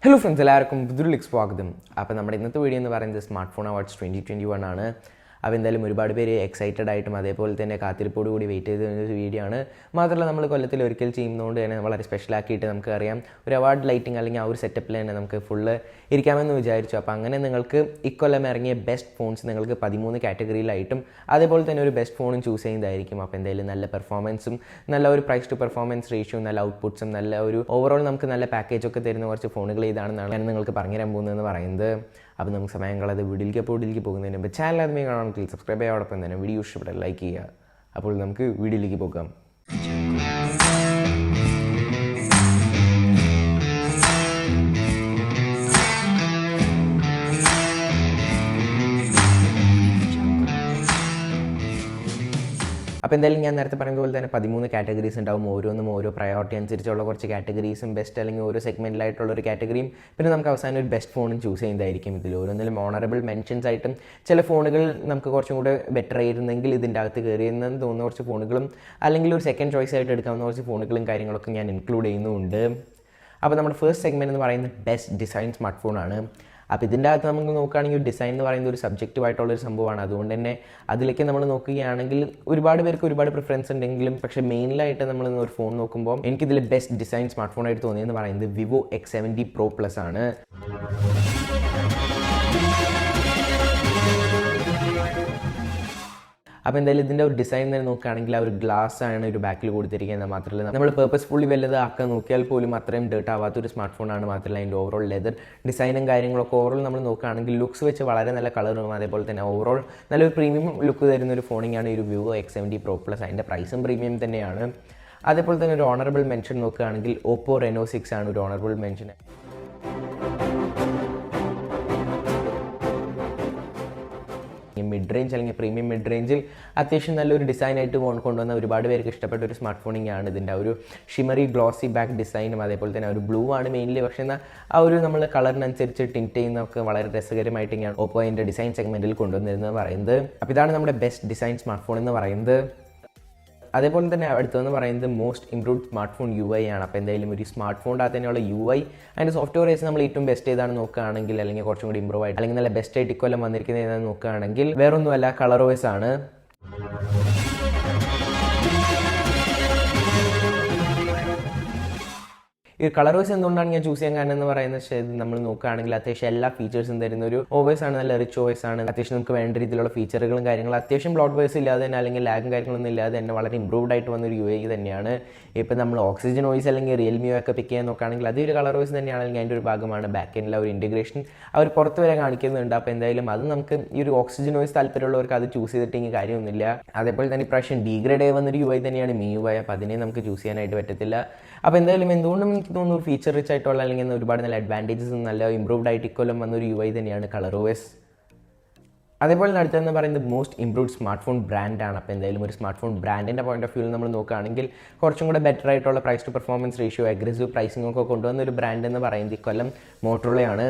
Hello friends, എല്ലാവർക്കും പുതിയൊരു സ്വാഗതം. അപ്പോൾ നമ്മുടെ ഇന്നത്തെ വീഡിയോ എന്ന് പറയുന്നത് സ്മാർട്ട് ഫോൺ അവാർഡ്സ് 2021 ആണ്. അപ്പോൾ എന്തായാലും ഒരുപാട് പേര് എക്സൈറ്റഡ് ആയിട്ടും അതേപോലെ തന്നെ കാത്തിരിപ്പോട് കൂടി വെയിറ്റ് ചെയ്ത ഒരു വീഡിയോ ആണ്. മാത്രമല്ല നമ്മൾ കൊല്ലത്തിൽ ഒരിക്കൽ ചെയ്യുന്നതുകൊണ്ട് തന്നെ വളരെ സ്പെഷ്യലാക്കിയിട്ട് നമുക്കറിയാം ഒരു അവാർഡ് ലൈറ്റിംഗ് അല്ലെങ്കിൽ ആ ഒരു സെറ്റപ്പിൽ തന്നെ നമുക്ക് ഫുള്ള് ഇരിക്കാമെന്ന് വിചാരിച്ചു. അപ്പോൾ അങ്ങനെ നിങ്ങൾക്ക് ഇക്കൊല്ലം ഇറങ്ങിയ ബെസ്റ്റ് ഫോൺസ് നിങ്ങൾക്ക് 13 കാറ്റഗറിയിലായിട്ടും അതേപോലെ തന്നെ ഒരു ബെസ്റ്റ് ഫോണും ചൂസ് ചെയ്യുന്നതായിരിക്കും. അപ്പോൾ എന്തായാലും നല്ല പെർഫോമൻസും നല്ല ഒരു പ്രൈസ് ടു പെർഫോമൻസ് റേഷ്യോ, നല്ല ഔട്ട്പുട്ട്സും നല്ല ഒരു ഓവറോൾ നമുക്ക് നല്ല പാക്കേജൊക്കെ തരുന്ന കുറച്ച് ഫോണുകൾ ഇതാണെന്നാണ് ഞാൻ നിങ്ങൾക്ക് പറഞ്ഞുതരാൻ പോകുന്നതെന്ന് പറയുന്നത്. അപ്പോൾ നമുക്ക് സമയം കളയാതെ വീഡിയോയിലേക്ക് പോകുന്നതിന് മുമ്പ് ചാനൽ ആദ്യമേ കാണണമെങ്കിൽ സബ്സ്ക്രൈബ് ചെയ്യാതോടൊപ്പം തന്നെ വീഡിയോ ഇഷ്ടപ്പെട്ടാൽ ലൈക്ക് ചെയ്യുക. അപ്പോൾ നമുക്ക് വീഡിയോയിലേക്ക് പോകാം. അപ്പോൾ എന്തായാലും ഞാൻ നേരത്തെ പറയുന്ന പോലെ തന്നെ 13 കാറ്റഗറീസ് ഉണ്ടാവും. ഓരോന്നും ഓരോ പ്രയോറിറ്റി അനുസരിച്ചുള്ള കുറച്ച് കാറ്റഗറീസും ബെസ്റ്റ് അല്ലെങ്കിൽ ഓരോ സെഗ്മെൻറ്റിലായിട്ടുള്ള ഒരു കാറ്റഗറിയും പിന്നെ നമുക്ക് അവസാനം ഒരു ബെസ്റ്റ് ഫോണും ചൂസ് ചെയ്യുന്നതായിരിക്കും. ഇതിൽ ഓരോന്നിലും ഓണറബിൾ മെൻഷൻസ് ആയിട്ടും ചില ഫോണുകൾ നമുക്ക് കുറച്ചും കൂടെ ബെറ്റർ ആയിരുന്നെങ്കിൽ ഇതിൻ്റെ അകത്ത് കയറിയെന്ന് തോന്നുന്ന കുറച്ച് ഫോണുകളും അല്ലെങ്കിൽ ഒരു സെക്കൻഡ് ചോയ്സ് ആയിട്ട് എടുക്കാവുന്ന കുറച്ച് ഫോണുകളും കാര്യങ്ങളൊക്കെ ഞാൻ ഇൻക്ലൂഡ് ചെയ്യുന്നുണ്ട്. അപ്പോൾ നമ്മുടെ ഫസ്റ്റ് സെഗ്മെൻറ്റ് എന്ന് പറയുന്നത് ബെസ്റ്റ് ഡിസൈൻ സ്മാർട്ട് ഫോണാണ്. അപ്പോൾ ഇതിൻ്റെ അകത്ത് നമുക്ക് നോക്കുകയാണെങ്കിൽ ഡിസൈൻ എന്ന് പറയുന്നത് ഒരു സബ്ജക്റ്റീവായിട്ടുള്ളൊരു സംഭവമാണ്. അതുകൊണ്ട് തന്നെ അതിലേക്ക് നമ്മൾ നോക്കുകയാണെങ്കിൽ ഒരുപാട് പേർക്ക് ഒരുപാട് പ്രിഫറൻസ് ഉണ്ടെങ്കിലും പക്ഷേ മെയിനായിട്ട് നമ്മൾ ഒരു ഫോൺ നോക്കുമ്പോൾ എനിക്കിതിൽ ബെസ്റ്റ് ഡിസൈൻ സ്മാർട്ട് ഫോണായിട്ട് തോന്നിയെന്ന് പറയുന്നത് വിവോ X70 Pro Plus ആണ്. അപ്പോൾ എന്തായാലും ഇതിൻ്റെ ഒരു ഡിസൈൻ തന്നെ നോക്കുകയാണെങ്കിൽ ആ ഒരു ഗ്ലാസ് ആണ് ഒരു ബാക്കിൽ കൊടുത്തിരിക്കുന്നത്. മാത്രമല്ല നമ്മൾ പേർപ്പസ്ഫുള്ളി വലുതാക്കാൻ നോക്കിയാൽ പോലും അത്രയും ഡേർട്ട് ആവാത്തൊരു സ്മാർട്ട് ഫോണാണ്. മാത്രമല്ല അതിൻ്റെ ഓവറോൾ ലെതർ ഡിസൈനും കാര്യങ്ങളൊക്കെ ഓവറോൾ നമ്മൾ നോക്കുകയാണെങ്കിൽ ലുക്സ് വെച്ച് വളരെ നല്ല കളറും അതേപോലെ തന്നെ ഓവറോൾ നല്ലൊരു പ്രീമിയം ലുക്ക് തരുന്ന ഒരു ഫോണിങ്ങാണ് ഈ ഒരു വിവോ X70 Pro Plus. അതിൻ്റെ പ്രൈസും പ്രീമിയം തന്നെയാണ്. അതേപോലെ തന്നെ ഒരു ഓണറബിൾ മെൻഷൻ നോക്കുകയാണെങ്കിൽ ഓപ്പോ Reno 6 ആണ് ഒരു ഓണറബിൾ മെൻഷൻ. മിഡ് റേഞ്ച് അല്ലെങ്കിൽ പ്രീമിയം മിഡ് റേഞ്ചിൽ അത്യാവശ്യം നല്ലൊരു ഡിസൈനായിട്ട് കൊണ്ടുവന്ന ഒരുപാട് പേർക്ക് ഇഷ്ടപ്പെട്ട ഒരു സ്മാർട്ട് ഫോണിങ്ങാണ്. ഇതിൻ്റെ ആ ഒരു ഷിമറി ഗ്ലോസി ബാക്ക് ഡിസൈനും അതേപോലെ തന്നെ ഒരു ബ്ലൂ ആണ് മെയിൻലി. പക്ഷേ എന്നാൽ ആ ഒരു നമ്മൾ കളറിനനുസരിച്ച് ടിൻറ്റ് ചെയ്യുന്നതൊക്കെ വളരെ രസകരമായിട്ട് തന്നെയാണ് ഓപ്പോ അതിൻ്റെ ഡിസൈൻ സെഗ്മെൻറ്റിൽ കൊണ്ടുവന്നിരുന്നത് പറയുന്നത്. അപ്പോൾ ഇതാണ് നമ്മുടെ ബെസ്റ്റ് ഡിസൈൻ സ്മാർട്ട് ഫോൺ എന്ന് പറയുന്നത്. അതേപോലെ തന്നെ അടുത്തതെന്ന് പറയുന്നത് most improved smart phone UI ആണ്. അപ്പോൾ എന്തായാലും ഒരു സ്മാർട്ട് ഫോണിൻ്റെ അകത്ത് തന്നെയുള്ള UI അതിൻ്റെ സോഫ്റ്റ്വെയർ വൈസ് നമ്മൾ ഏറ്റവും ബെസ്റ്റ് ഏതാണ് നോക്കുകയാണെങ്കിൽ അല്ലെങ്കിൽ കുറച്ചും കൂടി ഇമ്പ്രൂവ് ആയിട്ട് അല്ലെങ്കിൽ നല്ല ബെസ്റ്റ് ആയിട്ട് ഇക്കൊല്ലം വന്നിരിക്കുന്നത് ഏതാണെന്ന് നോക്കുകയാണെങ്കിൽ വേറൊന്നുമല്ല ColorOS ആണ്. ഈ ColorOS എന്തുകൊണ്ടാണ് ഞാൻ ചൂസ് ചെയ്യാൻ കാരണം എന്ന് പറയുന്നത് നമ്മൾ നോക്കുകയാണെങ്കിൽ അത്യാവശ്യം എല്ലാ ഫീച്ചേഴ്സും തരുന്ന ഒരു OS ആണ്. നല്ല റിച്ച് OS ആണ്. അത്യാവശ്യം നമുക്ക് വേണ്ട രീതിയിലുള്ള ഫീച്ചറുകളും കാര്യങ്ങളും അത്യാവശ്യം ബ്ലോട്ട് വൈസ് ഇല്ലാതെ തന്നെ അല്ലെങ്കിൽ ലാഗും കാര്യങ്ങളൊന്നും ഇല്ലാതെ തന്നെ വളരെ ഇമ്പ്രൂവ്ഡ് ആയിട്ട് വന്നൊരു UI തന്നെയാണ്. ഇപ്പോൾ നമ്മൾ ഓക്സിജൻ OS അല്ലെങ്കിൽ റിയൽമി ഒക്കെ പിക്ക് ചെയ്യാൻ നോക്കുകയാണെങ്കിൽ അതൊരു ColorOS തന്നെയാണെങ്കിൽ അതിൻ്റെ ഒരു ഭാഗമാണ്. ബാക്ക് എൻഡിൽ ഒരു ഇൻറ്റഗ്രേഷൻ അവർ പുറത്ത് വരെ കാണിക്കുന്നുണ്ട്. അപ്പോൾ എന്തായാലും അത് നമുക്ക് ഈ ഒരു ഓക്സിജൻ OS താല്പര്യമുള്ളവർക്ക് അത് ചൂസ് ചെയ്തിട്ടെങ്കിൽ കാര്യമൊന്നുമില്ല. അതേപോലെ തന്നെ ഇപ്രാവശ്യം ഡീഗ്രേഡ് ആയി വന്നൊരു UI തന്നെയാണ് MIUI. അപ്പോൾ അതിനെ നമുക്ക് ചൂസ് ചെയ്യാനായിട്ട് പറ്റത്തില്ല. അപ്പോൾ എന്തായാലും എന്തുകൊണ്ടും എനിക്ക് തോന്നുന്നു ഒരു ഫീച്ചർ റിച്ച് ആയിട്ടുള്ള അല്ലെങ്കിൽ ഒരുപാട് നല്ല അഡ്വാൻറ്റേജസും നല്ല ഇമ്പ്രൂവ്ഡ് ആയിട്ട് ഇക്കൊല്ലം വന്നൊരു UI തന്നെയാണ് ColorOS. അതേപോലെ അടുത്തതെന്ന് പറയുന്നത് മോസ്റ്റ് ഇംപ്രൂവ്ഡ് സ്മാർട്ട് ഫോൺ ബ്രാൻഡാണ്. അപ്പോൾ എന്തായാലും ഒരു സ്മാർട്ട് ഫോൺ ബ്രാൻഡിൻ്റെ പോയിന്റ് ഓഫ് വ്യൂവിൽ നമ്മൾ നോക്കുകയാണെങ്കിൽ കുറച്ചും കൂടെ ബെറ്റർ ആയിട്ടുള്ള price to performance ratio, aggressive pricing ഒക്കെ കൊണ്ടുവന്ന ഒരു ബ്രാൻഡ് എന്ന് പറയുന്നത് ഇക്കൊല്ലം മോട്ടോറോളയാണ്.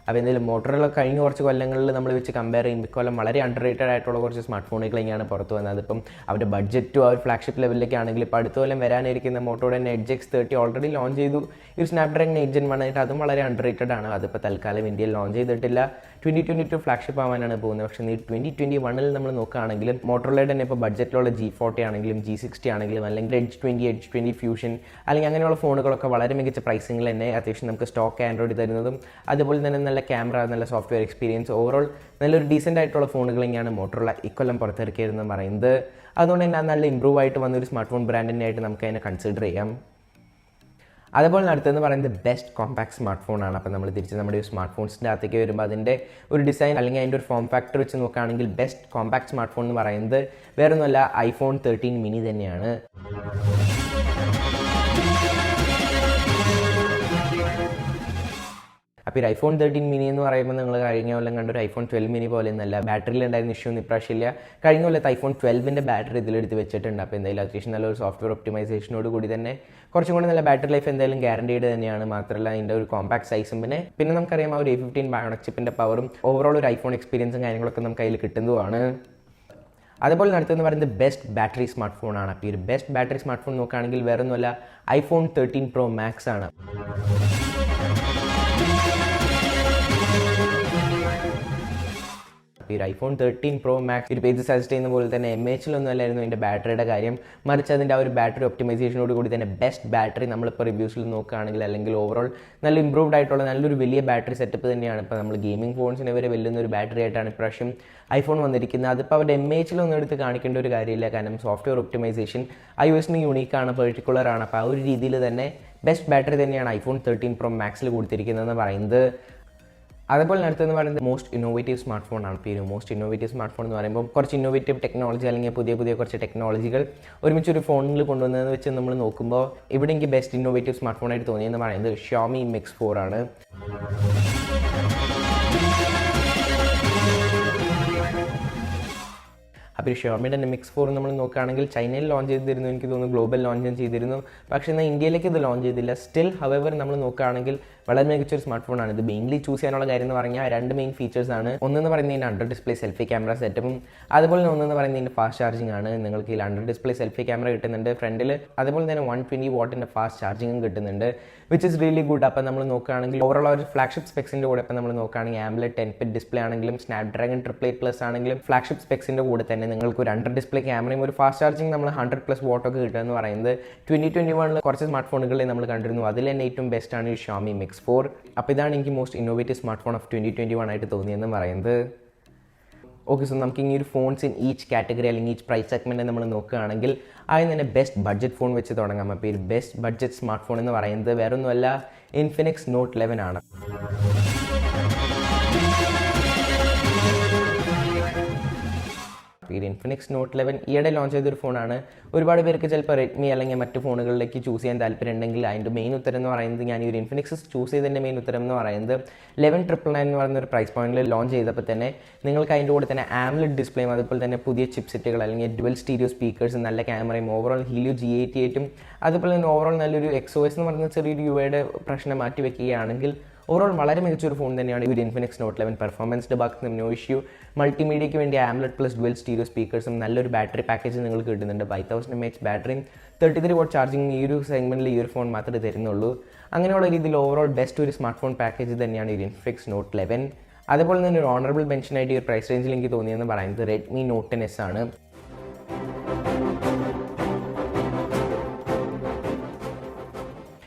അപ്പോൾ എന്തായാലും മോട്ടോറോള കഴിഞ്ഞ കുറച്ച് കൊല്ലങ്ങളിൽ നമ്മൾ വെച്ച് കമ്പയർ ചെയ്യുമ്പോൾ ഇക്കൊല്ലം വളരെ അണ്ടർ റേറ്റഡ് ആയിട്ടുള്ള കുറച്ച് സ്മാർട്ട് ഫോണുകൾ തന്നെയാണ് പുറത്ത് വന്നത്. ഇപ്പം അവരുടെ ബഡ്ജറ്റും ആ ഒരു ഫ്ലാഗ്ഷിപ്പ് ലെവലിലേക്ക് ആണെങ്കിൽ ഇപ്പോൾ അടുത്ത കൊല്ലം വരാനിരിക്കുന്ന മോട്ടോയുടെ Edge X30 ഓൾറെഡി ലോഞ്ച് ചെയ്തു. ഈ ഒരു സ്നാപ്ഡ്രാഗൺ 8 Gen 1 ആയിട്ട് അതും വളരെ അണ്ടർ റേറ്റഡ് ആണ്. അതിപ്പോൾ തൽക്കാലം ഇന്ത്യയിൽ ലോഞ്ച് ചെയ്തിട്ടില്ല. 2022 ഫ്ലാഗ്ഷിപ്പ് ആവാനാണ് പോകുന്നത്. പക്ഷേ ഈ 2021 നമ്മൾ നോക്കുകയാണെങ്കിൽ മോട്ടോറോളയുടെ തന്നെ ഇപ്പോൾ ബഡ്ജറ്റിലുള്ള G40 ആണെങ്കിലും G60 ആണെങ്കിലും അല്ലെങ്കിൽ Edge20 ഫ്യൂഷൻ അല്ലെങ്കിൽ അങ്ങനെയുള്ള ഫോണുകളൊക്കെ വളരെ മികച്ച പ്രൈസിങ്ങിൽ തന്നെ അത്യാവശ്യം നമുക്ക് സ്റ്റോക്ക് ആൻഡ്രോയിഡ് തരുന്നതും അതുപോലെ തന്നെ നല്ല ക്യാമറ, നല്ല സോഫ്റ്റ്വെയർ എക്സ്പീരിയൻസ്, ഓവറോൾ നല്ലൊരു ഡീസൻ്റ് ആയിട്ടുള്ള ഫോണുകൾ തന്നെയാണ് മോട്ടോറോള ഇക്കൊല്ലം പുറത്തിറക്കിയതെന്ന് പറയുന്നത്. അതുകൊണ്ട് തന്നെ നല്ല ഇമ്പ്രൂവ് ആയിട്ട് വന്നൊരു സ്മാർട്ട് ഫോൺ ബ്രാൻഡിനെ ആയിട്ട് നമുക്ക് അതിനെ കൺസിഡർ ചെയ്യാം. അതേപോലെ അടുത്തെന്ന് പറയുന്നത് ബെസ്റ്റ് കോമ്പാക്ട് സ്മാർട്ട് ഫോണാണ്. അപ്പോൾ നമ്മൾ തിരിച്ച് നമ്മുടെ ഒരു സ്മാർട്ട് ഫോൺസിൻ്റെ അകത്തേക്ക് വരുമ്പോൾ അതിൻ്റെ ഒരു ഡിസൈൻ അല്ലെങ്കിൽ അതിൻ്റെ ഒരു ഫോം ഫാക്ടർ വെച്ച് നോക്കുകയാണെങ്കിൽ ബെസ്റ്റ് കോമ്പാക്ട് സ്മാർട്ട് ഫോൺ എന്ന് പറയുന്നത് വേറൊന്നുമല്ല iPhone 13 mini തന്നെയാണ്. അപ്പോൾ ഈ iPhone 13 mini എന്ന് പറയുമ്പോൾ നിങ്ങൾ കഴിഞ്ഞ കൊല്ലം കണ്ടൊരു iPhone 12 mini പോലെ ഒന്നല്ല. ബാറ്ററിയിൽ ഉണ്ടായിരുന്ന ഇഷ്യൂ ഒന്നും ഇപ്രാവശ്യം ഇല്ല. കഴിഞ്ഞ കൊല്ലത്ത് iPhone 12ൻ്റെ ബാറ്ററി ഇതിലെടുത്ത് വെച്ചിട്ടുണ്ട്. അപ്പോൾ എന്തായാലും അത്യാവശ്യം നല്ലൊരു സോഫ്റ്റ്വെയർ ഒപ്റ്റിമൈസേഷനോട് കൂടി തന്നെ കുറച്ചും കൂടി നല്ല ബാറ്ററി ലൈഫ് എന്തായാലും ഗ്യാരണ്ടീഡ് തന്നെയാണ്. മാത്രമല്ല അതിൻ്റെ ഒരു കോമ്പാക്ട് സൈസും പിന്നെ നമുക്കറിയാം ആ ഒരു A15 ബയോണിക് ചിപ്പിൻ്റെ പവറും ഓവറോൾ ഒരു iPhone എക്സ്പീരിയൻസും കാര്യങ്ങളൊക്കെ നമുക്ക് അതിൽ കിട്ടുന്നതുമാണ്. അതുപോലെ അടുത്തെന്ന് പറയുന്നത് ബെസ്റ്റ് ബാറ്ററി സ്മാർട്ട് ഫോണാണ്. അപ്പോൾ ഈ ഒരു ബെസ്റ്റ് ബാറ്ററി സ്മാർട്ട് ഫോൺ നോക്കുകയാണെങ്കിൽ വേറൊന്നുമല്ല, iPhone 13 Pro Max ആണ്. ഈ iPhone 13 Pro Max ഒരു പേജ് സജസ്റ്റ് ചെയ്യുന്ന പോലെ തന്നെ MAHലൊന്നും അല്ലായിരുന്നു അതിൻ്റെ ബാറ്ററിയുടെ കാര്യം, മറിച്ച് അതിൻ്റെ ആ ഒരു ബാറ്ററി ഒപ്റ്റിമൈസേഷനോട് കൂടി തന്നെ ബെസ്റ്റ് ബാറ്ററി നമ്മളിപ്പോൾ റിവ്യൂസിൽ നോക്കുകയാണെങ്കിൽ അല്ലെങ്കിൽ ഓവറോൾ നല്ല ഇമ്പ്രൂവ്ഡ് ആയിട്ടുള്ള നല്ലൊരു വലിയ ബാറ്ററി സെറ്റപ്പ് തന്നെയാണ്. ഇപ്പോൾ നമ്മൾ ഗെയിമിംഗ് ഫോൺസിനെ വരെ വെല്ലുന്ന ഒരു ബാറ്ററി ആയിട്ടാണ് ഇപ്രാവശ്യം iPhone വന്നിരിക്കുന്നത്. അതിപ്പോൾ അവരുടെ MAHലൊന്നും എടുത്ത് കാണിക്കേണ്ട ഒരു കാര്യമില്ല, കാരണം സോഫ്റ്റ്വെയർ ഒപ്റ്റിമൈസേഷൻ iOSന് യൂണീക്കാണ്, പെർട്ടിക്കുലറാണ്. അപ്പോൾ ആ ഒരു രീതിയിൽ തന്നെ ബെസ്റ്റ് ബാറ്ററി തന്നെയാണ് iPhone 13 Pro Maxൽ കൊടുത്തിരിക്കുന്നതെന്ന് പറയുന്നത്. അതുപോലെ അടുത്തെന്ന് പറയുന്നത് മോസ്റ്റ് ഇന്നോവേറ്റീവ് സ്മാർട്ട് ഫോണാണ്. ഇപ്പോൾ ഈ മോസ്റ്റ് ഇന്നോവേറ്റീവ് സ്മാർട്ട് ഫോൺ എന്ന് പറയുമ്പോൾ കുറച്ച് ഇന്നോവേറ്റീവ് ടെക്നോളജി അല്ലെങ്കിൽ പുതിയ കുറച്ച് ടെക്നോളജികൾ ഒരുമിച്ചൊരു ഫോണിൽ കൊണ്ടുവന്നതെന്ന് വെച്ച് നമ്മൾ നോക്കുമ്പോൾ ഇവിടെ എനിക്ക് ബെസ്റ്റ് ഇന്നോവേറ്റീവ് സ്മാർട്ട് ഫോണായിട്ട് തോന്നിയെന്ന് പറയുന്നത് Xiaomi Mix 4 ആണ്. അപ്പോൾ ഈ ഷിയോമിയുടെ Mix 4 നമ്മൾ നോക്കുകയാണെങ്കിൽ ചൈനയിൽ ലോഞ്ച് ചെയ്തിരുന്നു, എനിക്ക് തോന്നുന്നു ഗ്ലോബൽ ലോഞ്ച് ചെയ്തിരുന്നു, പക്ഷേ എന്നാൽ ഇന്ത്യയിലേക്ക് ഇത് ലോഞ്ച് ചെയ്തില്ല. സ്റ്റിൽ ഹവെവർ നമ്മൾ നോക്കുകയാണെങ്കിൽ വളരെ മികച്ചൊരു സ്മാർട്ട് ഫോണാണ്. ഇത് മെയിൻലി ചൂസ് ചെയ്യാനുള്ള കാര്യം എന്ന് പറഞ്ഞാൽ രണ്ട് മെയിൻ ഫീച്ചേഴ്സാണ്. ഒന്നെന്ന് പറയുന്നതിൻ്റെ അണ്ടർ ഡിസ്പ്ലേ സെൽഫി ക്യാമറ സെറ്റപ്പും, അതുപോലെ തന്നെ ഒന്നെന്ന് പറയുന്നതിൻ്റെ ഫാസ്റ്റ് ചാർജിങ് ആണ്. നിങ്ങൾക്ക് ഈ അണ്ടർ ഡിസ്പ്ലേ സെൽഫി ക്യാമറ കിട്ടുന്നുണ്ട് ഫ്രണ്ടിൽ, അതുപോലെ തന്നെ 120 വാട്ടിൻ്റെ ഫാസ്റ്റ് ചാർജിങ്ങും കിട്ടുന്നുണ്ട്, വിച്ച് ഇസ് റിയലി ഗുഡ്. അപ്പോൾ നമ്മൾ നോക്കുകയാണെങ്കിൽ ഓവറോൾ ഒരു ഫ്ലാഗ്ഷിപ്പ് സ്പെക്സിൻ്റെ കൂടെ ഇപ്പോൾ നമ്മൾ നോക്കുകയാണെങ്കിൽ AMOLED 10-bit ഡിസ്പ്ലേ ആണെങ്കിലും സ്നാപ്ഡ്രാഗൺ 888+ ആണെങ്കിലും ഫ്ലാഗ്ഷിപ്പ് സ്പെക്സിൻ്റെ കൂടെ തന്നെ നിങ്ങൾക്ക് ഒരു അണ്ടർ ഡിസ്പ്ലേ ക്യാമറയും ഒരു ഫാസ്റ്റ് ചാർജിങ് നമ്മൾ 100+ വാട്ടൊക്കെ കിട്ടുക എന്ന് പറയുന്നത് 2021 കുറച്ച് സ്മാർട്ട് ഫോണുകളിൽ നമ്മൾ കണ്ടിരുന്നു. അതിൽ തന്നെ ഏറ്റവും ബെസ്റ്റാണ് ഈ Xiaomi Mix 4. അപ്പോൾ ഇതാണ് എനിക്ക് most innovative smart phone off 2021 ആയിട്ട് തോന്നിയെന്ന് പറയുന്നത്. ഓക്കെ, സോ നമുക്ക് ഇനി ഒരു ഫോൺസ് ഇൻ ഈച്ച് കാറ്റഗറി അല്ലെങ്കിൽ ഈച്ച് പ്രൈസ് സെഗ്മെൻറ്റ് നമ്മൾ നോക്കുകയാണെങ്കിൽ ആദ്യം തന്നെ ബെസ്റ്റ് ബഡ്ജറ്റ് ഫോൺ വെച്ച് തുടങ്ങാം. അപ്പോൾ ഈ ബെസ്റ്റ് ബഡ്ജറ്റ് സ്മാർട്ട് ഫോൺ എന്ന് പറയുന്നത് വേറൊന്നുമല്ല, Infinix Note 11 ആണ്. ഈ Infinix Note 11 ഈയിടെ ലോഞ്ച് ചെയ്തൊരു ഫോണാണ്. ഒരുപാട് പേർക്ക് ചിലപ്പോൾ റെഡ്മി അല്ലെങ്കിൽ മറ്റ് ഫോണുകളിലേക്ക് ചൂസ് ചെയ്യാൻ താല്പര്യം ഉണ്ടെങ്കിൽ അതിൻ്റെ മെയിൻ ഉത്തരം എന്ന് പറയുന്നത്, ഞാൻ ഈ ഒരു Infinix ചൂസ് ചെയ്തതിൻ്റെ മെയിൻ ഉത്തരം എന്ന് പറയുന്നത് 11999 എന്ന് പറയുന്ന ഒരു പ്രൈസ് പോയിന്റിൽ ലോഞ്ച് ചെയ്തപ്പോൾ തന്നെ നിങ്ങൾക്ക് അതിൻ്റെ കൂടെ തന്നെ AMOLED ഡിസ്പ്ലേയും അതുപോലെ തന്നെ പുതിയ ചിപ്സെറ്റുകൾ അല്ലെങ്കിൽ ഡ്യുവൽ സ്റ്റീരിയോ സ്പീക്കേഴ്സും നല്ല ക്യാമറയും ഓവറോൾ Helio G88ഉം അതുപോലെ തന്നെ ഓവറോൾ നല്ലൊരു XOS എന്ന് പറയുന്ന ചെറിയൊരു യുടെ പ്രശ്നം മാറ്റി വയ്ക്കുകയാണെങ്കിൽ ഓവറോൾ വളരെ മികച്ചൊരു ഫോൺ തന്നെയാണ് ഈ ഒരു Infinix Note 11. പെർഫോമൻസിൻ്റെ ഭാഗത്ത് നോ ഇഷ്യൂ, മൾട്ടിമീഡിയയ്ക്ക് വേണ്ടി AMOLED+ ഡ്യുവൽ സ്റ്റീരിയോ സ്പീക്കേഴ്സും നല്ലൊരു ബാറ്ററി പാക്കേജ് നിങ്ങൾക്ക് കിട്ടുന്നുണ്ട്. 5000 mAh ബാറ്ററിയും 33 വാട്ട് ചാർജിങ് ഈ ഒരു സെഗ്മെൻറ്റിൽ ഈ ഒരു ഫോൺ മാത്രമേ തരുന്നുള്ളൂ. അങ്ങനെയുള്ള രീതിയിൽ ഓവറോൾ ബെസ്റ്റ് ഒരു സ്മാർട്ട് ഫോൺ പാക്കേജ് തന്നെയാണ് ഈ Infinix Note 11. അതുപോലെ തന്നെ ഒരു ഓണറബിൾ മെൻഷനായിട്ട് ഈ ഒരു പ്രൈസ് റേഞ്ചിൽ എനിക്ക് തോന്നിയെന്ന് പറയുന്നത് Redmi Note 10s ആണ്.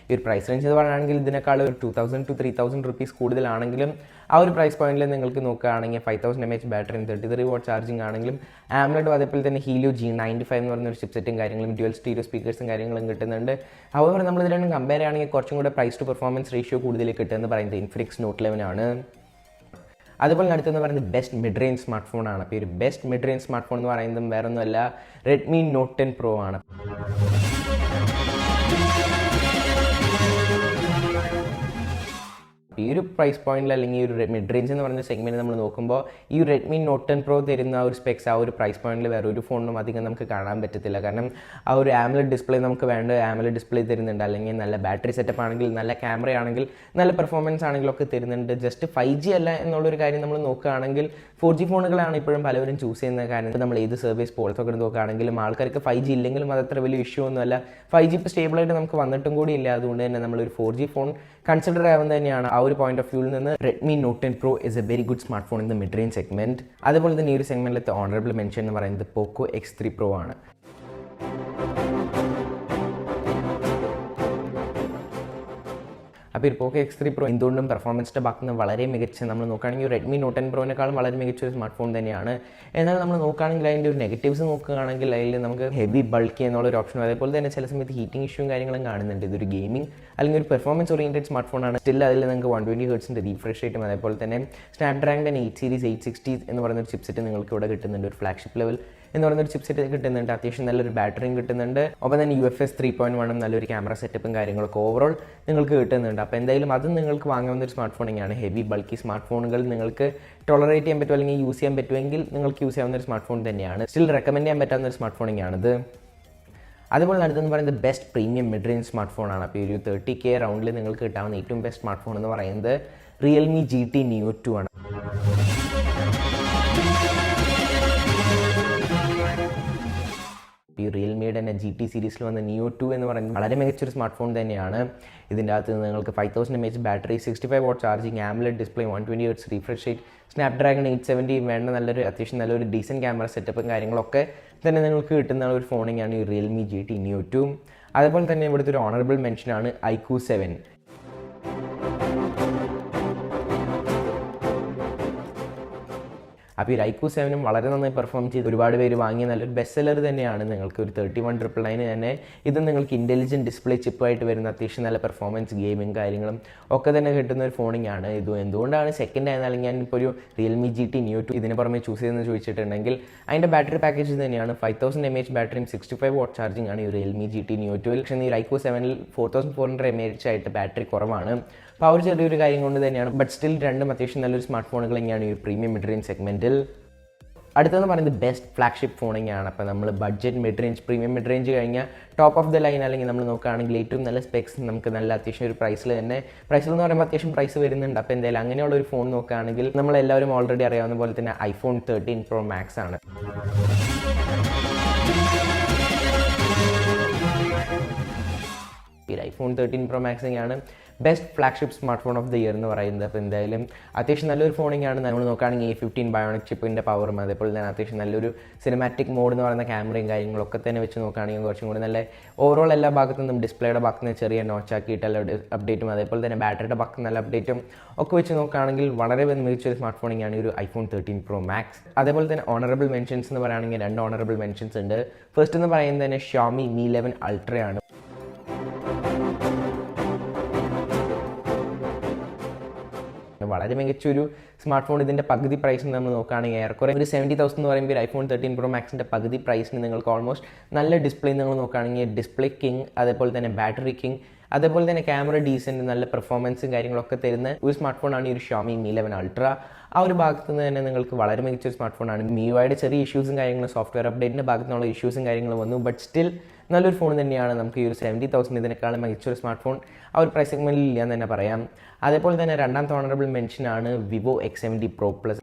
ഈ ഒരു പ്രൈസ് റേഞ്ച് എന്ന് പറയുകയാണെങ്കിൽ ഇതിനേക്കാൾ ഒരു 2000 to 3000 rupees കൂടുതലാണെങ്കിലും ആ ഒരു പ്രൈസ് പോയിന്റിൽ നിങ്ങൾക്ക് നോക്കുകയാണെങ്കിൽ 5000 mAh ബാറ്ററിയും 33 വാട്ട് ചാർജിങ് ആണെങ്കിലും AMOLED അതേപോലെ തന്നെ Helio G95 എന്ന് പറഞ്ഞൊരു ചിപ്സെറ്റും കാര്യങ്ങളും ഡ്യുവൽ സ്റ്റീരിയോ സ്പീക്കേഴ്സും കാര്യങ്ങളും കിട്ടുന്നുണ്ട്. അതുപോലെ നമ്മൾ ഇത് രണ്ടും കമ്പയർ ചെയ്യുകയാണെങ്കിൽ കുറച്ചും കൂടെ പ്രൈസ് ടു പെർഫോമൻസ് റേഷ്യോ കൂടുതൽ കിട്ടുമെന്ന് പറയുന്നത് Infinix Note 11 ആണ്. അതുപോലെ അടുത്തെന്ന് പറയുന്നത് best mid range smart phone ആണ്. അപ്പോൾ ഈ ഒരു best mid range smart phone എന്ന് പറയുന്നതും വേറെ ഒന്നുമല്ല, Redmi Note 10 Pro ആണ്. ഈ ഒരു പ്രൈസ് പോയിന്റിൽ അല്ലെങ്കിൽ ഈ ഒരു മിഡ് റേഞ്ച് എന്ന് പറയുന്ന സെഗ്മെൻറ്റ് നമ്മൾ നോക്കുമ്പോൾ ഈ Redmi Note 10 Pro തരുന്ന ഒരു സ്പെക്സ് ആ ഒരു പ്രൈസ് പോയിന്റിൽ വേറെ ഒരു ഫോണിനും അധികം നമുക്ക് കാണാൻ പറ്റത്തില്ല. കാരണം ആ ഒരു AMOLED ഡിസ്പ്ലേ നമുക്ക് വേണ്ട AMOLED ഡിസ്പ്ലേ തരുന്നുണ്ട്, അല്ലെങ്കിൽ നല്ല ബാറ്ററി സെറ്റപ്പ് ആണെങ്കിൽ നല്ല ക്യാമറ ആണെങ്കിൽ നല്ല പെർഫോമൻസ് ആണെങ്കിലൊക്കെ തരുന്നുണ്ട്. ജസ്റ്റ് 5G അല്ല എന്നുള്ളൊരു കാര്യം നമ്മൾ നോക്കുകയാണെങ്കിൽ 4G ഫോണുകളാണ് ഇപ്പോഴും പലവരും ചൂസ് ചെയ്യുന്നത്. കാരണം നമ്മൾ ഏത് സർവീസ് പോലത്തൊക്കെ നോക്കുകയാണെങ്കിലും ആൾക്കാർക്ക് 5G ഇല്ലെങ്കിലും അതത്ര വലിയ ഇഷ്യൂ ഒന്നുമല്ല. 5G ഇപ്പോൾ സ്റ്റേബിളായിട്ട് നമുക്ക് വന്നിട്ടും കൂടി ഇല്ല. അതുകൊണ്ട് തന്നെ നമ്മളൊരു 4G ഫോൺ കൺസിഡർ ആവുന്നത് തന്നെയാണ്. ആ ഒരു പോയിന്റ് ഓഫ് വ്യൂവിൽ നിന്ന് Redmi Note 10 Pro is a very good smartphone in the mid-range segment. അതുപോലെ തന്നെ ഈ ഒരു സെഗ്മെന്റിലത്തെ ഓണറബിൾ മെൻഷൻ എന്ന് പറയുന്നത് Poco X3 Pro ആണ്. അപ്പോൾ ഈ Poco X3 Pro എന്തുകൊണ്ടും പെർഫോമൻസിൻ്റെ ഭാഗത്ത് നിന്ന് വളരെ മികച്ച, നമ്മൾ നോക്കുകയാണെങ്കിൽ Redmi Note 10 Proനേക്കാളും വളരെ മികച്ചൊരു സ്മാർട്ട് ഫോൺ തന്നെയാണ്. എന്നാൽ നമ്മൾ നോക്കുകയാണെങ്കിൽ അതിൻ്റെ ഒരു നെഗറ്റീവ്സ് നോക്കുകയാണെങ്കിൽ അതിൽ നമുക്ക് ഹെവി ബൾക്കി എന്നുള്ളൊരു ഓപ്ഷനും അതേപോലെ തന്നെ ചില സമയത്ത് ഹീറ്റിംഗ് ഇഷ്യൂവും കാര്യങ്ങളും കാണുന്നുണ്ട്. ഇതൊരു ഗെയിമിംഗ് അല്ലെങ്കിൽ ഒരു പെർഫോമൻസ് ഓറിയൻറ്റഡ് സ്മാർട്ട് ഫോണാണ്. സ്റ്റിൽ അതിൽ നിങ്ങൾക്ക് 120 Hz റീഫ്രഷ് റേറ്റും അതേപോലെ തന്നെ സ്നാപ്ഡ്രാഗൺ 8 Series 860 എന്ന് പറയുന്ന ഒരു ചിപ്സെറ്റ് നിങ്ങൾക്ക് ഇവിടെ കിട്ടുന്നുണ്ട്. ഒരു ഫ്ലാഗ്ഷിപ്പ് ലെവൽ എന്ന് പറയുന്നൊരു ചിപ്സെറ്റ് കിട്ടുന്നുണ്ട്. അത്യാവശ്യം നല്ലൊരു ബാറ്ററിയും കിട്ടുന്നുണ്ട്. ഒപ്പം തന്നെ UFS 3.1 നല്ലൊരു ക്യാമറ സെറ്റപ്പും കാര്യങ്ങളൊക്കെ ഓവറോൾ നിങ്ങൾക്ക് കിട്ടുന്നുണ്ട്. അപ്പോൾ എന്തായാലും അതും നിങ്ങൾക്ക് വാങ്ങാവുന്ന ഒരു സ്മാർട്ട് ഫോണിങ്ങാണ്. ഹെവി ബൾക്കി സ്മാർട്ട് ഫോണുകൾ നിങ്ങൾക്ക് ടോളറേറ്റ് ചെയ്യാൻ പറ്റും അല്ലെങ്കിൽ യൂസ് ചെയ്യാൻ പറ്റുമെങ്കിൽ നിങ്ങൾക്ക് യൂസ് ചെയ്യാവുന്ന ഒരു സ്മാർട്ട് ഫോൺ തന്നെയാണ്. സ്റ്റിൽ റെക്കമെൻഡ് ചെയ്യാൻ പറ്റാവുന്ന ഒരു സ്മാർട്ട് ഫോണിങ്ങാണിത്. അതുപോലെ അടുത്തെന്ന് പറയുന്നത് best premium mid range smart ഫോണാണ്. അപ്പോൾ ഈ ഒരു 30K റൗണ്ടിൽ നിങ്ങൾക്ക് കിട്ടാവുന്ന ഏറ്റവും ബെസ്റ്റ് സ്മാർട്ട് ഫോൺ എന്ന് പറയുന്നത് Realme GT Neo 2 ആണ്. ഈ റിയൽമിയുടെ തന്നെ GT സീരീസിൽ വന്ന Neo 2 എന്ന് പറയുന്നത് വളരെ മികച്ചൊരു സ്മാർട്ട് ഫോൺ തന്നെയാണ്. ഇതിൻ്റെ അകത്ത് നിങ്ങൾക്ക് 5000 mAh battery, 65 what charging, ആംബുലറ്റ് display, 120 Hz refresh rate, Snapdragon 870 വേണ്ട അത്യാവശ്യം നല്ലൊരു ഡീസൻറ്റ് ക്യാമറ സെറ്റപ്പും കാര്യങ്ങളൊക്കെ തന്നെ നിങ്ങൾക്ക് കിട്ടുന്ന ഒരു ഫോണിങ്ങാണ് ഈ റിയൽമി GT Neo 2. അതുപോലെ തന്നെ ഇവിടുത്തെ ഒരു ഓണറബിൾ മെൻഷനാണ് iQOO 7. അപ്പോൾ ഈ iQOO 7 വളരെ നന്നായി പെർഫോം ചെയ്ത് ഒരുപാട് പേര് വാങ്ങിയ നല്ലൊരു ബെസ്റ്റ് സെല്ലർ തന്നെയാണ്. നിങ്ങൾക്ക് ഒരു 31,999 തന്നെ ഇത് നിങ്ങൾക്ക് ഇൻ്റലിജൻറ്റ് ഡിസ്പ്ലേ ചിപ്പായിട്ട് വരുന്ന അത്യാവശ്യം നല്ല പെർഫോമൻസ് ഗെയിമിങ് കാര്യങ്ങളും ഒക്കെ തന്നെ കിട്ടുന്ന ഒരു ഫോണിങ്ങാണ്. ഇത് എന്തുകൊണ്ടാണ് സെക്കൻഡ് ആയിരുന്നാലും ഞാനിപ്പോൾ ഒരു റിയൽമി GT Neo 2 ഇതിന് പുറമെ ചൂസ് ചെയ്തെന്ന് ചോദിച്ചിട്ടുണ്ടെങ്കിൽ അതിൻ്റെ ബാറ്ററി പാക്കേജ് തന്നെയാണ്. 5000 mAh ബാറ്ററിയും 65 വാട്ട് ചാർജിങ് ആണ് ഈ റിയൽമി GT Neo 2. പക്ഷേ ഈ iQOO 7 4400 mAh ആയിട്ട് ബാറ്ററി കുറവാണ്. അപ്പോൾ ആ ഒരു ചെറിയൊരു കാര്യം കൊണ്ട് തന്നെയാണ്. ബട്ട് സ്റ്റിൽ രണ്ടും അത്യാവശ്യം നല്ലൊരു സ്മാർട്ട് ഫോണുകൾ തന്നെയാണ് ഈ പ്രീമിയം മിഡ് റേഞ്ച് സെഗ്മെൻറ്റിൽ. അടുത്തെന്ന് പറയുന്നത് ബെസ്റ്റ് ഫ്ലാഗ്ഷിപ്പ് ഫോണിങ്ങാണ്. അപ്പോൾ നമ്മൾ budget mid range premium mid range കഴിഞ്ഞാൽ ടോപ്പ് ഓഫ് ദ ലൈൻ അല്ലെങ്കിൽ നമ്മൾ നോക്കുകയാണെങ്കിൽ ഏറ്റവും നല്ല സ്പെക്സ് നമുക്ക് നല്ല അത്യാവശ്യം ഒരു പ്രൈസിൽ എന്ന് പറയുമ്പോൾ അത്യാവശ്യം പ്രൈസ് വരുന്നുണ്ട്. അപ്പോൾ എന്തായാലും അങ്ങനെയുള്ള ഒരു ഫോൺ നോക്കുകയാണെങ്കിൽ നമ്മളെല്ലാവരും ഓൾറെഡി അറിയാവുന്ന പോലെ തന്നെ iPhone 13 Pro Max ആണ്. ഈ iPhone 13 Pro Max ആണ് best flagship smart phone of the year എന്ന് പറയുന്നത്. അപ്പോൾ എന്തായാലും അത്യാവശ്യം നല്ലൊരു ഫോണിങ്ങാണ്. നമ്മൾ നോക്കുകയാണെങ്കിൽ A15 ബയോണിക് ചിപ്പിൻ്റെ പവറും അതേപോലെ തന്നെ അത്യാവശ്യം നല്ലൊരു സിനിമാറ്റിക് മോഡ് എന്ന് പറയുന്ന ക്യാമറയും കാര്യങ്ങളൊക്കെ തന്നെ വെച്ച് നോക്കുകയാണെങ്കിൽ കുറച്ചും കൂടി നല്ല ഓവറോൾ എല്ലാ ഭാഗത്തു നിന്നും ഡിസ്പ്ലേയുടെ ഭാഗത്ത് നിന്ന് ചെറിയ നോച്ചാക്കിയിട്ടുള്ള അപ്ഡേറ്റും അതേപോലെ തന്നെ ബാറ്ററിയുടെ ഭാഗത്ത് നല്ല അപ്ഡേറ്റും ഒക്കെ വെച്ച് നോക്കുകയാണെങ്കിൽ വളരെ മികച്ചൊരു സ്മാർട്ട് ഫോണിങ്ങാണ് ഈ ഒരു iPhone 13 Pro Max. അതേപോലെ തന്നെ ഓണറബിൾ മെൻഷൻസ് എന്ന് പറയുകയാണെങ്കിൽ 2 ഓണറബിൾ മെൻഷൻസ് ഉണ്ട്. ഫസ്റ്റ് എന്ന് പറയുന്നത് തന്നെ Xiaomi Mi 11 Ultra ആണ്. വളരെ മികച്ചൊരു സ്മാർട്ട് ഫോൺ. ഇതിൻ്റെ പകുതി പ്രൈസിന് നമ്മൾ നോക്കുകയാണെങ്കിൽ ഏറെക്കുറെ ഒരു 70,000 എന്ന് പറയുമ്പോൾ iPhone 13 Pro Maxൻ്റെ പകുതി പ്രൈസിന് നിങ്ങൾക്ക് ഓൾമോസ്റ്റ് നല്ല ഡിസ്പ്ലേ നിങ്ങൾ നോക്കുകയാണെങ്കിൽ ഡിസ്പ്ലേ കിങ്, അതേപോലെ തന്നെ ബാറ്ററി കിങ്, അതേപോലെ തന്നെ ക്യാമറ ഡീസൻറ്റ് നല്ല പെർഫോമൻസും കാര്യങ്ങളൊക്കെ തരുന്ന ഒരു സ്മാർട്ട് ഫോണാണ് ഈ ഒരു Xiaomi Mi 11 Ultra. ആ ഒരു ഭാഗത്ത് നിന്ന് തന്നെ നിങ്ങൾക്ക് വളരെ മികച്ചൊരു സ്മാർട്ട് ഫോണാണ്. MIUIയുടെ ചെറിയ ഇഷ്യൂസും കാര്യങ്ങളും സോഫ്റ്റ്വെയർ അപ്ഡേറ്റിൻ്റെ ഭാഗത്തു നിന്നുള്ള ഇഷ്യൂസും കാര്യങ്ങളും വന്നു. ബട്ട് സ്റ്റിൽ നല്ലൊരു ഫോൺ തന്നെയാണ്. നമുക്ക് ഈ ഒരു 70,000 ഇതിനേക്കാളും മികച്ചൊരു സ്മാർട്ട് ഫോൺ ആ ഒരു പ്രൈസ് സെഗ്മെൻറ്റിൽ ഇല്ലാന്ന് തന്നെ പറയാം. അതേപോലെ തന്നെ രണ്ടാമത്തെ honourable മെൻഷനാണ് Vivo X70 Pro Plus.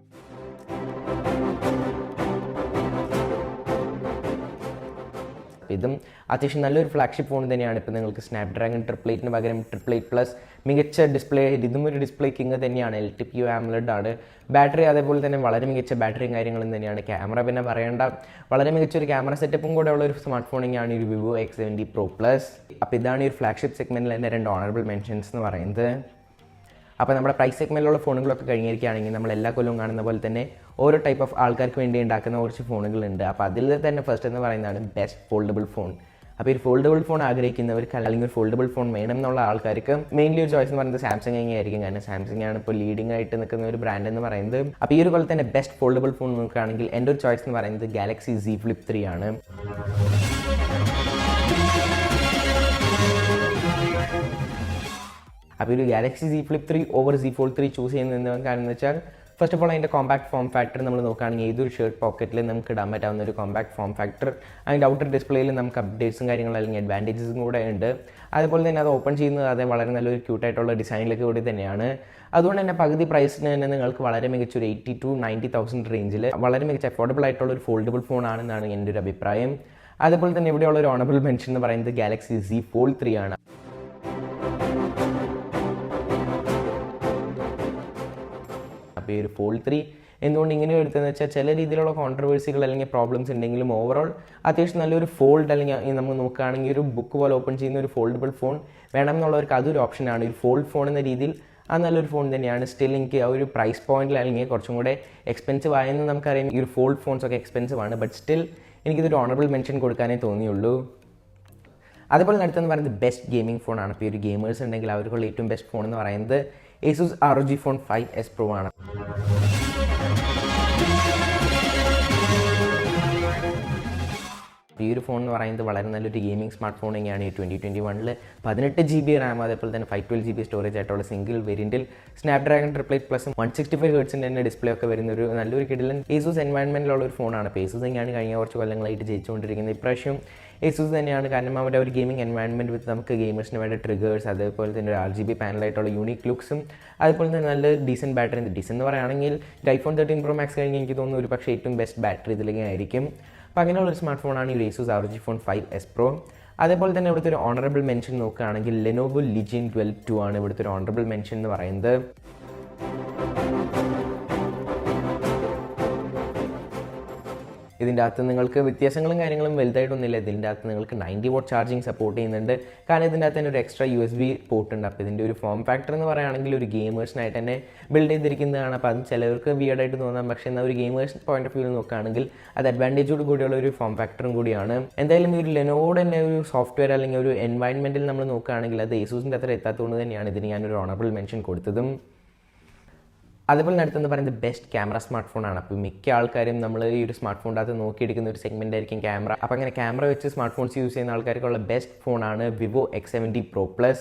ഇതും അത്യാവശ്യം നല്ലൊരു ഫ്ലാഗ്ഷിപ്പ് ഫോൺ തന്നെയാണ്. ഇപ്പോൾ നിങ്ങൾക്ക് സ്നാപ്ഡ്രാഗൺ 888 പകരം 888+ മികച്ച ഡിസ്പ്ലേ, ഇതും ഒരു ഡിസ്പ്ലേ കിങ് തന്നെയാണ്. LTPO AMOLED ആണ്. ബാറ്ററി അതേപോലെ തന്നെ വളരെ മികച്ച ബാറ്ററിയും കാര്യങ്ങളും തന്നെയാണ്. ക്യാമറ പിന്നെ പറയേണ്ട, വളരെ മികച്ചൊരു ക്യാമറ സെറ്റപ്പും കൂടെ ഉള്ള ഒരു സ്മാർട്ട് ഫോണിങ്ങാണ് ഈ Vivo X70 Pro Plus. അപ്പോൾ ഇതാണ് ഈ ഒരു ഫ്ലാഗ്ഷിപ്പ് സെഗ്മെൻറ്റിൽ തന്നെ 2 ഓണറബിൾ മെൻഷൻസ് എന്ന് പറയുന്നത്. അപ്പോൾ നമ്മുടെ പ്രൈസ് സെഗ്മെൻറ്റിലുള്ള ഫോണുകളൊക്കെ കഴിഞ്ഞിരിക്കുകയാണെങ്കിൽ നമ്മൾ എല്ലാ കൊല്ലവും കാണുന്ന പോലെ തന്നെ ഓരോ ടൈപ്പ് ഓഫ് ആൾക്കാർക്ക് വേണ്ടി ഉണ്ടാക്കുന്ന കുറച്ച് ഫോണുകളുണ്ട്. അപ്പോൾ അതിൽ തന്നെ ഫസ്റ്റ് എന്ന് പറയുന്നതാണ് ബെസ്റ്റ് ഫോൾഡബിൾ ഫോൺ. അപ്പോൾ ഈ ഫോൾഡബിൾ ഫോൺ ആഗ്രഹിക്കുന്നവർക്ക് അല്ലെങ്കിൽ ഒരു ഫോൾഡബിൾ ഫോൺ വേണം എന്നുള്ള ആൾക്കാർക്ക് മെയിൻലി ഒരു ചോയ്സ് എന്ന് പറയുന്നത് സാംസങ് ആയിരിക്കും. കാരണം സാംസങ് ആണ് ഇപ്പോൾ ലീഡിംഗ് ആയിട്ട് നിൽക്കുന്ന ഒരു ബ്രാൻഡ് എന്ന് പറയുന്നത്. അപ്പോൾ ഈ ഒരു പോലെ തന്നെ ബെസ്റ്റ് ഫോൾഡബിൾ ഫോൺ നോക്കുകയാണെങ്കിൽ എൻ്റെ ഒരു ചോയ്സ് എന്ന് പറയുന്നത് Galaxy Z Flip 3 ആണ്. അപ്പോൾ ഒരു Galaxy Z Flip 3 over Z Fold 3 choose ചെയ്യുന്നത് കാരണം എന്ന് വെച്ചാൽ ഫസ്റ്റ് ഓഫ് ഓൾ അതിൻ്റെ കോമ്പാക്ട് ഫോം ഫാക്ടർ നമ്മൾ നോക്കുകയാണെങ്കിൽ ഏതൊരു ഷർട്ട് പോക്കറ്റിൽ നമുക്ക് ഇടാൻ പറ്റാവുന്ന ഒരു കോമ്പാക്ട് ഫോം ഫാക്ടർ. അതിൻ്റെ ഔട്ടർ ഡിസ്പ്ലേയിൽ നമുക്ക് അപ്ഡേറ്റ്സും കാര്യങ്ങളും അല്ലെങ്കിൽ അഡ്വാൻറ്റേജസും കൂടെ ഉണ്ട്. അതുപോലെ തന്നെ അത് ഓപ്പൺ ചെയ്യുന്നത് അതേ വളരെ നല്ലൊരു ക്യൂട്ടായിട്ടുള്ള ഡിസൈനിലേക്ക് കൂടി തന്നെയാണ്. അതുകൊണ്ട് തന്നെ പകുതി പ്രൈസിന് തന്നെ നിങ്ങൾക്ക് വളരെ മികച്ചൊരു 80,000 to 90,000 റേഞ്ചിൽ വളരെ മികച്ച അഫോർഡബിൾ ആയിട്ടുള്ള ഒരു ഫോൾഡബിൾ ഫോൺ ആണെന്നാണ് എൻ്റെ ഒരു അഭിപ്രായം. അതുപോലെ തന്നെ ഇവിടെയുള്ള ഒരു ഓണറബിൾ മെൻഷൻ എന്ന് പറയുന്നത് Galaxy Z Fold 3 ആണ്. അപ്പോൾ ഈ ഒരു Fold 3 എന്തുകൊണ്ട് ഇങ്ങനെ എടുത്തതെന്ന് വെച്ചാൽ ചില രീതിയിലുള്ള കോൺട്രവേഴ്സികൾ അല്ലെങ്കിൽ പ്രോബ്ലംസ് ഉണ്ടെങ്കിലും ഓവറോൾ അത്യാവശ്യം നല്ലൊരു ഫോൾഡ് അല്ലെങ്കിൽ നമ്മൾ നോക്കുകയാണെങ്കിൽ ഒരു ബുക്ക് പോലെ ഓപ്പൺ ചെയ്യുന്ന ഒരു ഫോൾഡബിൾ ഫോൺ വേണം എന്നുള്ളവർക്ക് അതൊരു ഓപ്ഷനാണ്. ഒരു ഫോൾഡ് ഫോൺ എന്ന രീതിയിൽ അത് നല്ലൊരു ഫോൺ തന്നെയാണ്. സ്റ്റിൽ എനിക്ക് ആ ഒരു പ്രൈസ് പോയിന്റിൽ അല്ലെങ്കിൽ കുറച്ചും കൂടെ എക്സ്പെൻസീവ് ആയെന്ന് നമുക്കറിയാം. ഈ ഒരു ഫോൾഡ് ഫോൺസ് ഒക്കെ എക്സ്പെൻസീവ് ആണ്. ബട്ട് സ്റ്റിൽ എനിക്കിതൊരു ഓണറബിൾ മെൻഷൻ കൊടുക്കാനേ തോന്നിയുള്ളൂ. അതുപോലെ അടുത്തെന്ന് പറയുന്നത് ബെസ്റ്റ് ഗെയിമിംഗ് ഫോണാണ്. ഇപ്പോൾ ഈ ഒരു ഗെയിമേഴ്സ് ഉണ്ടെങ്കിൽ അവർക്കുള്ള ഏറ്റവും ബെസ്റ്റ് ഫോൺ എന്ന് പറയുന്നത് Asus ROG Phone 5s Pro ആണ്. ഈ ഒരു ഫോൺ എന്ന് പറയുന്നത് വളരെ നല്ലൊരു ഗെയിമിംഗ് സ്മാർട്ട് ഫോൺ തന്നെയാണ്. ഈ 2021 18 GB റാം അതേപോലെ തന്നെ 512 GB സ്റ്റോറേജ് ആയിട്ടുള്ള സിംഗിൾ വേരിയൻറ്റിൽ സ്നാപ്ഡ്രാഗൺ 888+ 165 Hz തന്നെ ഡിസ്പ്ലേ ഒക്കെ വരുന്ന ഒരു നല്ലൊരു കിടിലൻ Asus എൻവയൺമെൻറ്റിലുള്ള ഒരു ഫോണാണ്. അപ്പോൾ Asus തന്നെയാണ് കഴിഞ്ഞ കുറച്ച് കൊല്ലങ്ങളായിട്ട് ജയിച്ചുകൊണ്ടിരിക്കുന്നത്. ഇപ്രാവശ്യം Asus തന്നെയാണ്. കാരണം അവരുടെ ഒരു ഗെയിമിംഗ് എൻവയൺമെൻറ്റ് വിത്ത് നമുക്ക് ഗെയിമേഴ്സിന് വേണ്ട ട്രിഗേഴ്സ് അതേപോലെ തന്നെ ഒരു RGB പാനലായിട്ടുള്ള യൂണിക് ലുക്സും അതുപോലെ തന്നെ നല്ല ഡീസൻറ്റ് ബാറ്ററി. ഡീസൻ എന്ന് പറയുകയാണെങ്കിൽ iPhone 13 Pro Max കഴിഞ്ഞ് എനിക്ക് തോന്നുന്നു ഒരു പക്ഷേ ഏറ്റവും ബെസ്റ്റ് ബാറ്ററി ഇതിലേക്ക് ആയിരിക്കും. അപ്പോൾ അങ്ങനെയുള്ളൊരു സ്മാർട്ട് ഫോണാണ് ഈ Asus ROG Phone 5s Pro. അതേപോലെ തന്നെ ഇവിടുത്തെ ഒരു ഓണറബിൾ മെൻഷൻ നോക്കുകയാണെങ്കിൽ Lenovo Legion 12 ആണ് ഇവിടുത്തെ ഒരു ഓണറബിൾ മെൻഷൻ എന്ന് പറയുന്നത്. ഇതിൻ്റെ അകത്ത് നിങ്ങൾക്ക് വ്യത്യാസങ്ങളും കാര്യങ്ങളും വലുതായിട്ടൊന്നുമില്ല. ഇതിൻ്റെ അകത്ത് നിങ്ങൾക്ക് 90 watt ചാർജിങ് സപ്പോർട്ട് ചെയ്യുന്നുണ്ട്. കാരണം ഇതിൻ്റെ അകത്ത് തന്നെ ഒരു എക്സ്ട്രാ USB പോർട്ട് ഉണ്ട്. അപ്പോൾ ഇതിൻ്റെ ഒരു ഫോം ഫാക്ടർ എന്ന് പറയുകയാണെങ്കിൽ ഒരു ഗെയിമേഴ്സിനായിട്ട് തന്നെ ബിൽഡ് ചെയ്തിരിക്കുന്നതാണ്. അപ്പോൾ അത് ചിലവർക്ക് വിയർഡായിട്ട് തോന്നാം, പക്ഷേ എന്നാൽ ഒരു ഗെയിമേഴ്സ് പോയിന്റ് ഓഫ് വ്യൂ നോക്കുകയാണെങ്കിൽ അത് അഡ്വാൻറ്റേജോട് കൂടിയുള്ള ഒരു ഫോം ഫാക്ടറും കൂടിയാണ്. എന്തായാലും ഈ ഒരു ലെനോവോയുടെ തന്നെ ഒരു സോഫ്റ്റ്വെയർ അല്ലെങ്കിൽ ഒരു എൻവയൺമെൻറ്റിൽ നമ്മൾ നോക്കുകയാണെങ്കിൽ അത് Asusൻ്റെ അത്ര എത്താത്തതുകൊണ്ട് തന്നെയാണ് ഇതിന് ഞാനൊരു ഓണറബിൾ മെൻഷൻ കൊടുത്തതും. അതുപോലെ അടുത്തെന്ന് പറയുന്നത് ബെസ്റ്റ് ക്യാമറ സ്മാർട്ട് ഫോണാണ്. അപ്പോൾ മിക്ക ആൾക്കാരും നമ്മൾ ഈ ഒരു സ്മാർട്ട് ഫോണിൻ്റെ അകത്ത് നോക്കിയെടുക്കുന്ന ഒരു സെഗ്മെൻ്റ് ആയിരിക്കും ക്യാമറ. അപ്പോൾ അങ്ങനെ ക്യാമറ വെച്ച് സ്മാർട്ട് ഫോൺസ് യൂസ് ചെയ്യുന്ന ആൾക്കാർക്കുള്ള ബെസ്റ്റ് ഫോണാണ് Vivo X70 Pro Plus.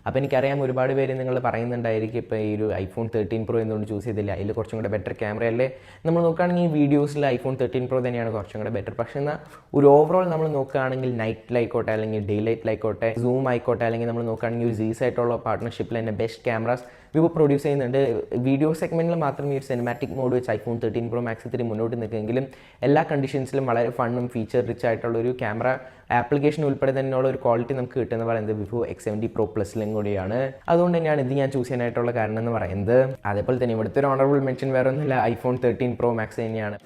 അപ്പോൾ എനിക്കറിയാം ഒരുപാട് പേര് നിങ്ങൾ പറയുന്നുണ്ടായിരിക്കും ഇപ്പോൾ ഈ ഒരു iPhone 13 Pro എന്തുകൊണ്ട് ചൂസ് ചെയ്തില്ല, അതിൽ കുറച്ചും കൂടെ ബെറ്റർ ക്യാമറയല്ലേ. നമ്മൾ നോക്കുകയാണെങ്കിൽ ഈ വീഡിയോസിൽ iPhone 13 Pro തന്നെയാണ് കുറച്ചും കൂടെ ബെറ്റർ. പക്ഷേ എന്നാൽ ഒരു ഓവറോൾ നമ്മൾ നോക്കുകയാണെങ്കിൽ നൈറ്റിലായിക്കോട്ടെ അല്ലെങ്കിൽ ഡേ ലൈറ്റിലായിക്കോട്ടെ, സൂം ആയിക്കോട്ടെ, അല്ലെങ്കിൽ നമ്മൾ നോക്കുകയാണെങ്കിൽ ഒരു Zeiss ആയിട്ടുള്ള പാർട്ട്ണർഷിപ്പിൽ തന്നെ ബെസ്റ്റ് ക്യാമറാസ് Vivo പ്രൊഡ്യൂസ് ചെയ്യുന്നുണ്ട്. വീഡിയോ സെഗ്മെൻറ്റിൽ മാത്രം ഈ ഒരു സിനിമാറ്റിക് മോഡ് വെച്ച് iPhone 13 Pro Max ഇത്തിരി മുന്നോട്ട് നിൽക്കുമെങ്കിലും എല്ലാ കണ്ടീഷൻസിലും വളരെ ഫണ്ണും ഫീച്ചർ റിച്ച് ആയിട്ടുള്ള ഒരു ക്യാമറ ആപ്ലിക്കേഷൻ ഉൾപ്പെടെ തന്നെയുള്ള ഒരു ക്വാളിറ്റി നമുക്ക് കിട്ടുമെന്ന് പറയുന്നത് Vivo X70 Pro Plusലും കൂടിയാണ്. അതുകൊണ്ട് തന്നെയാണ് ഇത് ഞാൻ ചൂസ് ചെയ്യാനായിട്ടുള്ള കാരണം എന്ന് പറയുന്നത്. അതേപോലെ തന്നെ ഇവിടുത്തെ ഒരു ഓണറബിൾ മെൻഷൻ വേറെ ഒന്നുമില്ല, iPhone 13 Pro Max തന്നെയാണ്.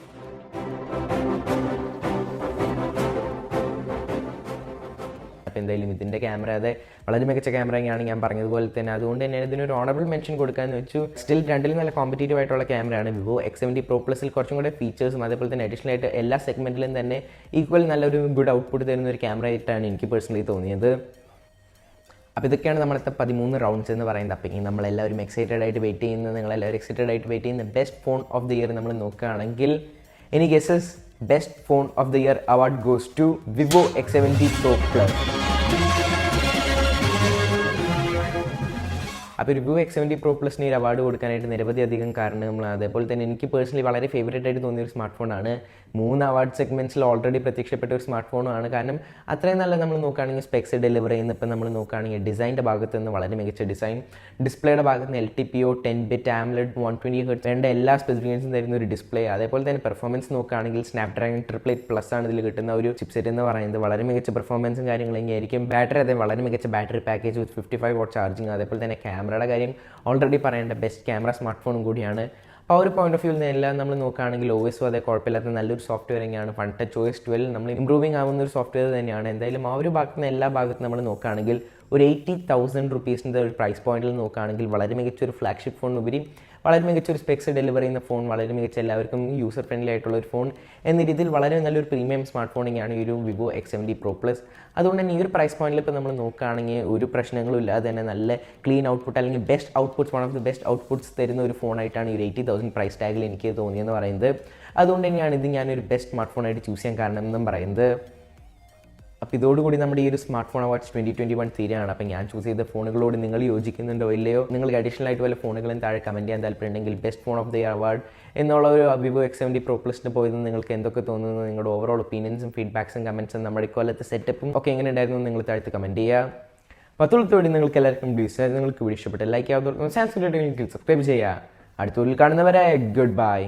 അപ്പോൾ എന്തായാലും ഇതിൻ്റെ ക്യാമറ അതെ വളരെ മികച്ച ക്യാമറയാണ് ഞാൻ പറഞ്ഞതുപോലെ തന്നെ. അതുകൊണ്ട് തന്നെ ഇതിനൊരു ഓണറബിൾ മെൻഷൻ കൊടുക്കാമെന്ന് വെച്ചു. സ്റ്റിൽ രണ്ടിലും നല്ല കോമ്പറ്റീറ്റീവ് ആയിട്ടുള്ള ക്യാമറയാണ്. Vivo X70 Pro Plusൽ കുറച്ചും കൂടെ ഫീച്ചേഴ്സും അതേപോലെ തന്നെ അഡീഷണൽ ആയിട്ട് എല്ലാ സെഗ്മെൻറ്റിലും തന്നെ ഈക്വൽ നല്ലൊരു ഗുഡ് ഔട്ട്പുട്ട് തരുന്ന ഒരു ക്യാമറ ആയിട്ടാണ് എനിക്ക് പേഴ്സണലി തോന്നിയത്. അപ്പോൾ ഇതൊക്കെയാണ് നമ്മളത്തെ 13 റൗണ്ട്സ് എന്ന് പറയുന്നത്. അപ്പോൾ ഇനി നമ്മളെല്ലാവരും എക്സൈറ്റഡ് ആയിട്ട് വെയിറ്റ് ചെയ്യുന്നത്, നിങ്ങളെല്ലാവരും എക്സൈറ്റഡ് ആയിട്ട് വെയിറ്റ് ചെയ്യുന്ന best phone of the year നമ്മൾ നോക്കുകയാണെങ്കിൽ any guesses? Best phone of the year award goes to Vivo X70 Pro Plus. അപ്പോൾ Vivo X70 Pro Plusന് ഈ അവാർഡ് കൊടുക്കാനായിട്ട് നിരവധി അധികം കാരണങ്ങൾ. അതേപോലെ തന്നെ എനിക്ക് പേഴ്സണലി വളരെ ഫേവറേറ്റ് ആയിട്ട് തോന്നിയ ഒരു സ്മാർട്ട് ഫോണാണ്. 3 അവാർഡ് സെഗ്മെൻറ്റ്സിൽ ഓൾറെഡി പ്രത്യക്ഷപ്പെട്ട ഒരു സ്മാർട്ട് ഫോണാണ്. കാരണം അത്രയും നല്ല നമ്മൾ നോക്കുകയാണെങ്കിൽ സ്പെക്സ് ഡെലിവർ ചെയ്യുന്ന ഇപ്പം നമ്മൾ നോക്കുകയാണെങ്കിൽ ഡിസൈൻ്റെ ഭാഗത്ത് നിന്ന് വളരെ മികച്ച ഡിസൈൻ, ഡിസ്പ്ലേയുടെ ഭാഗത്ത് നിന്ന് LTPO 10-bit AMOLED 120 Hz വേണ്ട എല്ലാ സ്പെസിഫിക്കേഷൻസും തരുന്ന ഒരു ഡിസ്പ്ലേ. അതേപോലെ തന്നെ പെർഫോമൻസ് നോക്കുകയാണെങ്കിൽ Snapdragon 888+ ആണ് ഇതിൽ കിട്ടുന്ന ഒരു ചിപ്സെറ്റ് എന്ന് പറയുന്നത്. വളരെ മികച്ച പെർഫോമൻസും കാര്യങ്ങളൊക്കെ ആയിരിക്കും. ബാറ്ററി അതേ വളരെ മികച്ച ബാറ്ററി പാക്കേജ് വിത്ത് 55 watt ചാർജിങ്. അതേപോലെ തന്നെ ക്യാമറയുടെ കാര്യം ഓൾറെഡി പറയേണ്ട ബെസ്റ്റ് ക്യാമറ സ്മാർട്ട് ഫോണും കൂടിയാണ്. അപ്പോൾ ഒരു പോയിന്റ് ഓഫ് വ്യൂ എല്ലാം നമ്മൾ നോക്കുകയാണെങ്കിൽ OS അതേ കുഴപ്പമില്ലാത്ത നല്ലൊരു സോഫ്റ്റ്വെയർ തന്നെയാണ്. FunTouch OS 12 നമ്മൾ ഇമ്പ്രൂവിങ് ആവുന്ന ഒരു സോഫ്റ്റ്വെയർ തന്നെയാണ്. എന്തായാലും ആ ഒരു ഭാഗത്ത് നിന്ന് എല്ലാ ഭാഗത്തും നമ്മൾ നോക്കുകയാണെങ്കിൽ ഒരു 80,000 rupees ഒരു പ്രൈസ് പോയിന്റിൽ നോക്കുകയാണെങ്കിൽ വളരെ മികച്ചൊരു ഫ്ലാഗ്ഷിപ്പ് ഫോണിനുപരി വളരെ മികച്ചൊരു സ്പെക്സ് ഡെലിവർ ചെയ്യുന്ന ഫോൺ, വളരെ മികച്ച എല്ലാവർക്കും യൂസർ ഫ്രണ്ട്ലി ആയിട്ടുള്ള ഒരു ഫോൺ എന്ന രീതിയിൽ വളരെ നല്ലൊരു പ്രീമിയം സ്മാർട്ട് ഫോണിങ്ങാണ് ഈ ഒരു Vivo X70 Pro Plus. അതുകൊണ്ട് തന്നെ ഈ ഒരു പ്രൈസ് പോയിന്റിൽ ഇപ്പോൾ നമ്മൾ നോക്കുകയാണെങ്കിൽ ഒരു പ്രശ്നങ്ങളും ഇല്ലാതെ തന്നെ നല്ല ക്ലീൻ ഔട്ട്പുട്ട് അല്ലെങ്കിൽ best outputs, one of the best outputs തരുന്ന ഒരു ഫോണായിട്ടാണ് ഈ ഒരു 80,000 പ്രൈസ് ടാഗിൽ എനിക്ക് തോന്നിയെന്ന് പറയുന്നത്. അതുകൊണ്ട് തന്നെയാണ് ഇത് ഞാനൊരു ബെസ്റ്റ് സ്മാർട്ട് ഫോണായിട്ട് ചൂസ് ചെയ്യാൻ കാരണം എന്നും പറയുന്നത്. അപ്പോൾ ഇതോടുകൂടി നമ്മുടെ ഈ ഒരു സ്മാർട്ട് ഫോൺ അവാർഡ്സ് 2021 തീരെയാണ്. അപ്പോൾ ഞാൻ ചൂസ് ചെയ്ത ഫോണുകളോട് നിങ്ങൾ യോജിക്കുന്നുണ്ടോ ഇല്ലയോ? നിങ്ങൾക്ക് അഡീഷണൽ ആയിട്ട് വല്ല ഫോണുകളും താഴെ കമൻറ്റ് ചെയ്യാൻ താല്പര്യമുണ്ടെങ്കിൽ best phone of the year award എന്നുള്ള ഒരു Vivo X70 Pro Plusന് പോയത് നിങ്ങൾക്ക് എന്തൊക്കെ തോന്നുന്നു, നിങ്ങളുടെ ഓവറോൾ ഒപ്പീനിയൻസും ഫീഡ്ബാക്സും കമൻറ്റ്സും നമ്മുടെ ഇക്കൊല്ലത്തെ സെറ്റപ്പും ഒക്കെ എങ്ങനെ ഉണ്ടായിരുന്നു നിങ്ങൾ താഴത്ത് കമൻറ്റ് ചെയ്യുക. പത്തോളത്തോടെ നിങ്ങൾക്ക് എല്ലാവർക്കും പ്ലീസ് നിങ്ങൾക്ക് വീഡിയോ ഇഷ്ടപ്പെട്ട് ലൈക്ക് ചെയ്യാവുന്ന സബ്സ്ക്രൈബ് ചെയ്യുക. അടുത്ത വീഡിയോയിൽ കാണുന്നവരെ ഗുഡ് ബൈ.